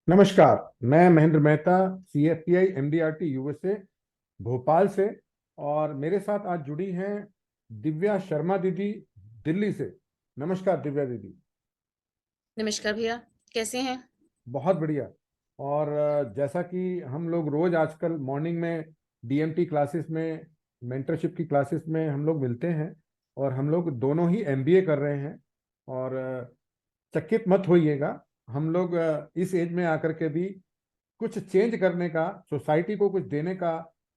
नमस्कार। मैं Mahendra Mehta, CFPI MDRT USA Bhopal से। और मेरे साथ आज जुड़ी हैं दिव्या शर्मा दीदी, दिल्ली से। नमस्कार दिव्या दीदी। नमस्कार भैया। कैसे हैं? बहुत बढ़िया। और जैसा कि हम लोग रोज आजकल मॉर्निंग में DMT क्लासेस में, मेंटरशिप की क्लासेस में हम लोग मिलते हैं, और हम लोग दोनों ही MBA कर रहे हैं। और चकित मत होइएगा, हम लोग इस एज में आकर के भी कुछ चेंज करने का, सोसाइटी को कुछ देने का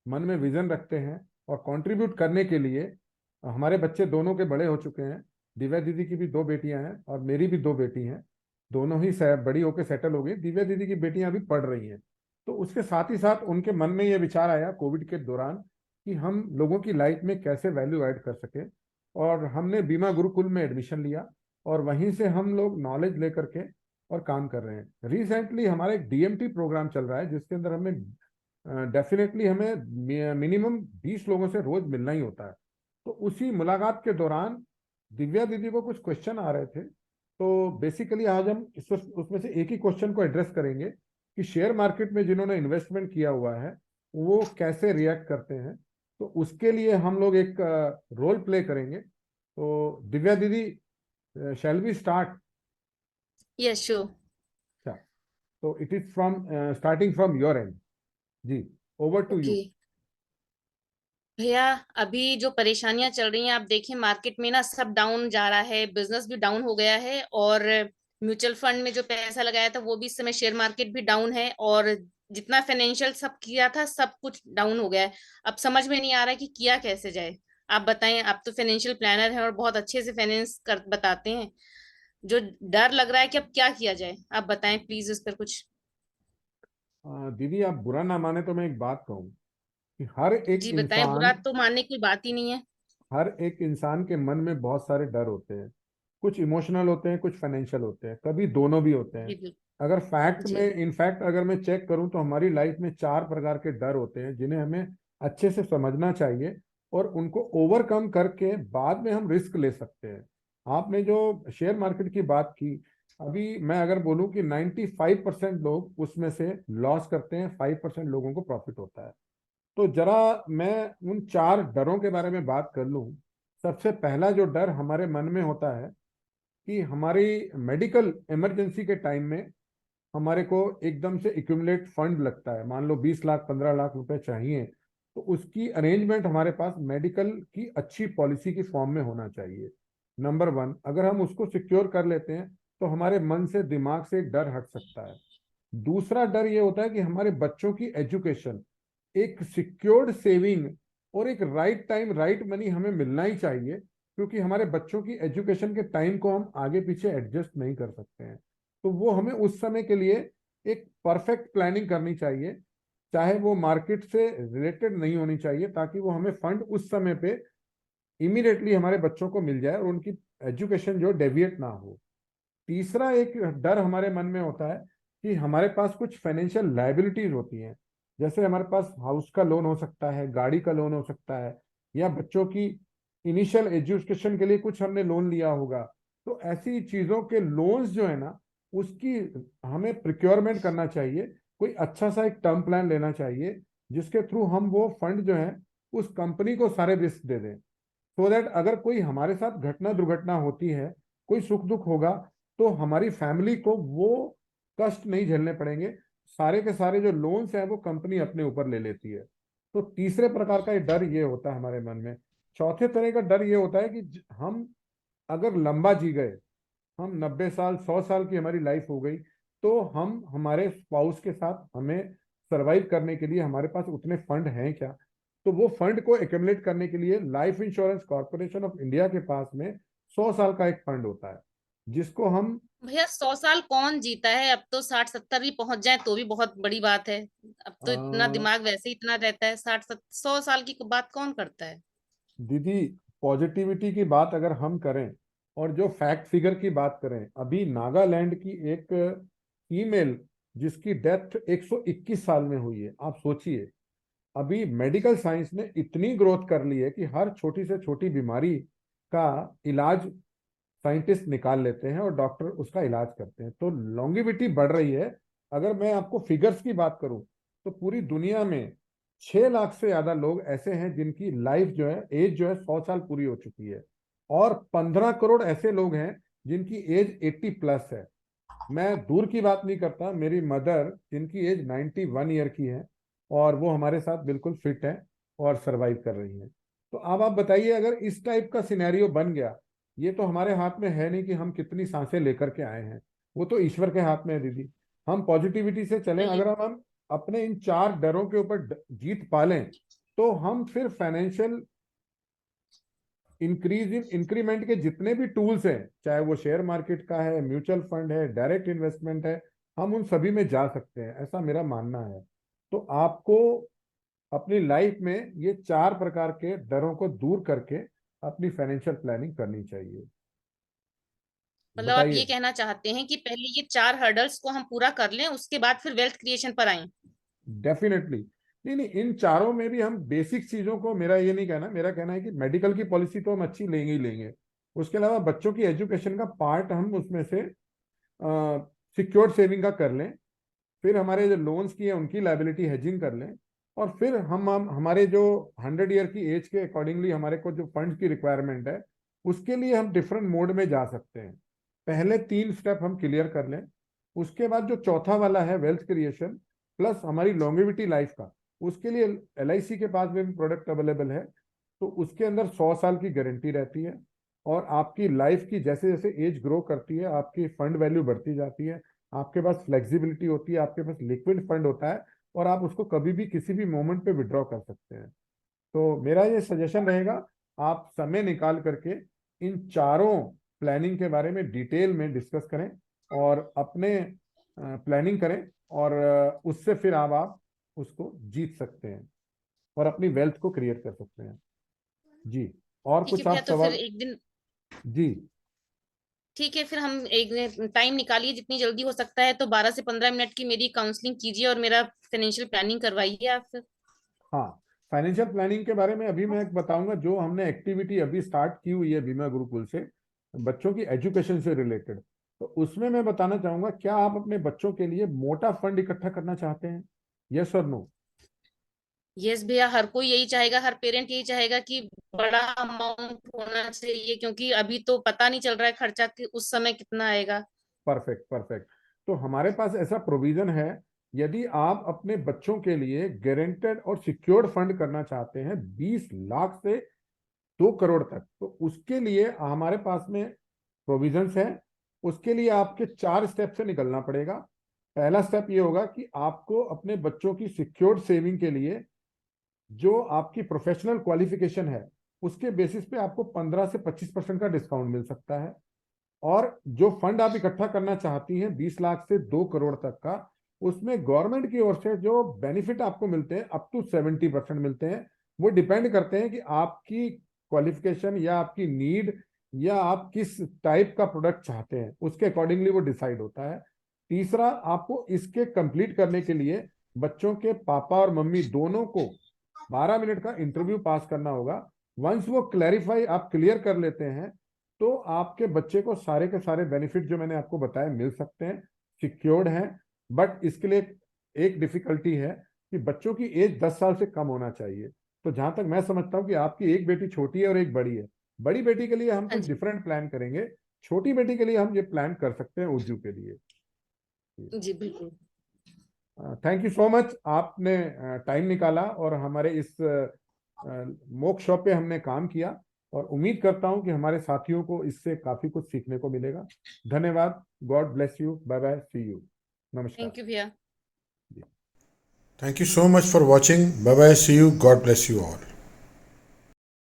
मन में विजन रखते हैं। और कंट्रीब्यूट करने के लिए हमारे बच्चे दोनों के बड़े हो चुके हैं। दिव्या दीदी की भी दो बेटियां हैं और मेरी भी दो बेटी हैं। दोनों ही बड़ी होकर सेटल हो गई। दिव्या दीदी की बेटियां अभी पढ़ रही हैं। तो उसके साथ ही साथ उनके मन में ये विचार आया कोविड के दौरान कि हम लोगों की लाइफ में कैसे वैल्यू ऐड कर सके। और हमने बीमा गुरुकुल में एडमिशन लिया, और वहीं से हम लोग नॉलेज लेकर के और काम कर रहे हैं। रिसेंटली हमारा एक DMT प्रोग्राम चल रहा है, जिसके अंदर हमें डेफिनेटली हमें मिनिमम 20 लोगों से रोज मिलना ही होता है। तो उसी मुलाकात के दौरान दिव्या दीदी को कुछ क्वेश्चन आ रहे थे। तो बेसिकली आज हम उसमें से एक ही क्वेश्चन को एड्रेस करेंगे कि शेयर मार्केट में जिन्होंने इन्वेस्टमेंट किया हुआ है वो कैसे रिएक्ट करते हैं। तो उसके लिए हम लोग एक रोल प्ले करेंगे। तो Divya didi, shall we start? Yes sure. तो it is from starting from your end. जी, ओवर टू ओके यू। भैया, अभी जो परेशानियां चल रही हैं आप देखें, मार्केट में ना सब डाउन जा रहा है, बिजनेस भी डाउन हो गया है। और म्यूचुअल फंड में जो पैसा लगाया था वो भी इस समय शेयर मार्केट भी डाउन है। और जितना फाइनेंशियल सब किया था सब कुछ डाउन हो गया है। अब समझ में नहीं आ रहा है कि किया कैसे जाए। आप बताएं, आप तो फाइनेंशियल प्लानर हैं और बहुत अच्छे से फाइनेंस कर बताते हैं। जो डर लग रहा है कि अब क्या किया जाए, आप बताएं प्लीज इस पर कुछ। दीदी, आप बुरा ना माने तो मैं एक बात कहूँ कि हर एक जी बताएं, बुरा इंसान, तो मानने की बात ही नहीं है। हर एक इंसान के मन में बहुत सारे डर होते हैं। कुछ इमोशनल होते हैं, कुछ फाइनेंशियल होते हैं, कभी दोनों भी होते हैं। जी बिल्कुल। अगर फैक्ट जी। में इनफैक्ट अगर मैं चेक करूं तो हमारी लाइफ में चार प्रकार के डर होते हैं जिन्हें हमें अच्छे से समझना चाहिए, और उनको ओवरकम करके बाद में हम रिस्क ले सकते हैं। आपने जो शेयर मार्केट की बात की, अभी मैं अगर बोलूं कि 95% लोग उसमें से लॉस करते हैं, 5% लोगों को प्रॉफिट होता है। तो जरा मैं उन चार डरों के बारे में बात कर लूं। सबसे पहला जो डर हमारे मन में होता है कि हमारी मेडिकल इमरजेंसी के टाइम में हमारे को एकदम से इक्यूमुलेट फंड लगता है। मान लो 20 लाख 15 लाख रुपए चाहिए, तो उसकी अरेंजमेंट हमारे पास मेडिकल की अच्छी पॉलिसी की फॉर्म में होना चाहिए। नंबर वन, अगर हम उसको सिक्योर कर लेते हैं तो हमारे मन से दिमाग से डर हट सकता है। दूसरा डर ये होता है कि हमारे बच्चों की एजुकेशन, एक सिक्योर्ड सेविंग और एक राइट टाइम राइट मनी हमें मिलना ही चाहिए, क्योंकि हमारे बच्चों की एजुकेशन के टाइम को हम आगे पीछे एडजस्ट नहीं कर सकते हैं। तो वो हमें उस समय के लिए एक परफेक्ट प्लानिंग करनी चाहिए, चाहे वो मार्केट से रिलेटेड नहीं होनी चाहिए, ताकि वो हमें फंड उस समय पे इमीडिएटली हमारे बच्चों को मिल जाए और उनकी एजुकेशन जो डेविएट ना हो। तीसरा एक डर हमारे मन में होता है कि हमारे पास कुछ फाइनेंशियल लाइबिलिटीज होती हैं। जैसे हमारे पास हाउस का लोन हो सकता है, गाड़ी का लोन हो सकता है, या बच्चों की इनिशियल एजुकेशन के लिए कुछ हमने लोन लिया होगा। तो ऐसी चीजों के लोन्स जो है ना, उसकी हमें प्रिक्योरमेंट करना चाहिए। कोई अच्छा सा एक टर्म प्लान लेना चाहिए जिसके थ्रू हम वो फंड जो है उस कंपनी को सारे रिस्क दे दें, सो दैट अगर कोई हमारे साथ घटना दुर्घटना होती है, कोई सुख दुख होगा, तो हमारी फैमिली को वो कष्ट नहीं झेलने पड़ेंगे। सारे के सारे जो लोन्स हैं वो कंपनी अपने ऊपर ले लेती है। तो तीसरे प्रकार का डर ये होता है हमारे मन में। चौथे तरह का डर ये होता है कि हम अगर लंबा जी गए, हम 90 साल 100 साल की हमारी लाइफ हो गई, तो हम हमारे स्पाउस के साथ हमें सरवाइव करने के लिए हमारे पास उतने फंड हैं क्या। तो वो फंड को एक्यूमुलेट करने के लिए life insurance corporation of India के पास में 100 साल का एक फंड होता है, जिसको हम भैया 100 साल कौन जीता है? अब तो 60 70 भी पहुंच जाए तो भी बहुत बड़ी बात है। अब तो इतना दिमाग वैसे ही इतना रहता है, 100 साल की बात कौन करता है? दीदी, पॉजिटिविटी की बात अगर हम करें और जो फैक्ट फिगर की बात करें, अभी नागालैंड की एक फीमेल जिसकी डेथ 121 साल में हुई है, आप सोचिए। अभी मेडिकल साइंस ने इतनी ग्रोथ कर ली है कि हर छोटी से छोटी बीमारी का इलाज साइंटिस्ट निकाल लेते हैं और डॉक्टर उसका इलाज करते हैं। तो लॉन्गिविटी बढ़ रही है, अगर मैं आपको फिगर्स की बात करूं तो पूरी दुनिया में 6 लाख से ज्यादा लोग ऐसे हैं जिनकी लाइफ जो है, एज जो है 100 साल पूरी हो चुकी है, और 15 करोड़ ऐसे लोग हैं जिनकी एज 80 प्लस है। मैं दूर की बात नहीं करता, मेरी मदर जिनकी एज 91 ईयर की है और वो हमारे साथ बिल्कुल फिट है और सरवाइव कर रही हैं। तो अब आप बताइए, अगर इस टाइप का सिनेरियो बन गया, ये तो हमारे हाथ में है नहीं कि हम कितनी सांसें लेकर के आए हैं, वो तो ईश्वर के हाथ में है दीदी। हम पॉजिटिविटी से चलें, वही। अगर हम अपने इन 4 डरों के ऊपर जीत पालें, तो हम फिर फाइनेंशियल इंक्रीज इन इंक्रीमेंट के जितने भी टूल्स हैं, चाहे वो शेयर मार्केट का है, म्यूचुअल फंड है, डायरेक्ट इन्वेस्टमेंट है, हम उन सभी में जा सकते हैं, ऐसा मेरा मानना है। तो आपको अपनी लाइफ में ये 4 प्रकार के डरों को दूर करके अपनी फाइनेंशियल प्लानिंग करनी चाहिए। मतलब आप ये बताइए। कहना चाहते हैं कि पहले ये 4 हर्डल्स को हम पूरा कर लें, उसके बाद फिर वेल्थ क्रिएशन पर आए। डेफिनेटली। नहीं नहीं, इन चारों में भी हम बेसिक चीजों को, मेरा ये नहीं कहना, मेरा कहना है कि मेडिकल की पॉलिसी तो हम अच्छी लेंगे ही लेंगे, उसके अलावा बच्चों की एजुकेशन का पार्ट हम उसमें से सिक्योर्ड सेविंग का कर लें, फिर हमारे जो लोन्स की है उनकी लाइबिलिटी हेजिंग कर लें, और फिर हम हमारे जो 100 ईयर की एज के अकॉर्डिंगली हमारे को जो फंड की रिक्वायरमेंट है, उसके लिए हम डिफरेंट मोड में जा सकते हैं। पहले 3 स्टेप हम क्लियर कर लें, उसके बाद जो चौथा वाला है वेल्थ क्रिएशन प्लस हमारी लॉन्गेविटी लाइफ का, उसके लिए LIC के पास भी प्रोडक्ट अवेलेबल है। तो उसके अंदर 100 साल की गारंटी रहती है, और आपकी लाइफ की जैसे जैसे एज ग्रो करती है, आपकी फंड वैल्यू बढ़ती जाती है, आपके पास फ्लेक्सिबिलिटी होती है, आपके पास लिक्विड फंड होता है, और आप उसको कभी भी किसी भी मोमेंट पे विड्रॉ कर सकते हैं। तो मेरा ये सजेशन रहेगा, आप समय निकाल करके इन चारों प्लानिंग के बारे में डिटेल में डिस्कस करें और अपने प्लानिंग करें, और उससे फिर आप उसको जीत सकते हैं और अपनी वेल्थ को क्रिएट कर सकते हैं। जी। और ठीक है कुछ भैया, आप तो फिर सवाल? एक दिन, जी। ठीक है, फिर हम एक टाइम निकालिए जितनी जल्दी हो सकता है, तो 12 से 15 मिनट की मेरी काउंसलिंग कीजिए और मेरा फाइनेंशियल प्लानिंग करवाइए आप फिर। हाँ, फाइनेंशियल प्लानिंग के बारे में अभी मैं बताऊंगा, जो हमने एक्टिविटी अभी स्टार्ट की हुई है बीमा गुरुकुल से, बच्चों की एजुकेशन से रिलेटेड। तो उसमें मैं बताना चाहूंगा, क्या आप अपने बच्चों के लिए मोटा फंड इकट्ठा करना चाहते हैं? यस और नो? यस भैया, हर कोई यही चाहेगा, हर पेरेंट यही चाहेगा कि बड़ा अमाउंट होना चाहिए, क्योंकि अभी तो पता नहीं चल रहा है खर्चा कि उस समय कितना आएगा। Perfect perfect. तो हमारे पास ऐसा प्रोविजन है, यदि आप अपने बच्चों के लिए गारंटेड और सिक्योर्ड फंड करना चाहते हैं 20 लाख से 2 करोड़ तक, तो उसके लिए हमारे पास में प्रोविजंस है। उसके लिए आपके 4 स्टेप से निकलना पड़ेगा। पहला स्टेप ये होगा कि आपको अपने बच्चों की सिक्योर्ड सेविंग के लिए जो आपकी प्रोफेशनल क्वालिफिकेशन है, उसके बेसिस पे आपको 15 से 25% का डिस्काउंट मिल सकता है। और जो फंड आप इकट्ठा करना चाहती हैं 20 लाख से 2 करोड़ तक का, उसमें गवर्नमेंट की ओर से जो बेनिफिट आपको मिलते हैं अप टू 70% मिलते हैं। वो डिपेंड करते हैं कि आपकी क्वालिफिकेशन या आपकी नीड या आप किस टाइप का प्रोडक्ट चाहते हैं, उसके अकॉर्डिंगली वो डिसाइड होता है। तीसरा, आपको इसके कंप्लीट करने के लिए बच्चों के पापा और मम्मी दोनों को 12 मिनट का इंटरव्यू पास करना होगा। वंस वो क्लैरिफाई आप क्लियर कर लेते हैं, तो आपके बच्चे को सारे के सारे बेनिफिट जो मैंने आपको बताए मिल सकते हैं, सिक्योर्ड हैं। बट इसके लिए एक डिफिकल्टी है कि बच्चों की एज 10 साल से कम होना चाहिए। तो जहां तक मैं समझता हूं कि आपकी एक बेटी छोटी है और एक बड़ी है, बड़ी बेटी के लिए हम हाँ कुछ जी। डिफरेंट प्लान करेंगे, छोटी बेटी के लिए हम ये प्लान कर सकते हैं उज्जू के लिए। जी बिल्कुल। थैंक यू सो मच, आपने टाइम निकाला और हमारे इस मोक शॉप पे हमने काम किया, और उम्मीद करता हूं कि हमारे साथियों को इससे काफी कुछ सीखने को मिलेगा। धन्यवाद। God bless you. Bye bye, see you. नमस्कार। थैंक यू भैया। Thank you so much for watching. Bye bye, see you, God bless you all.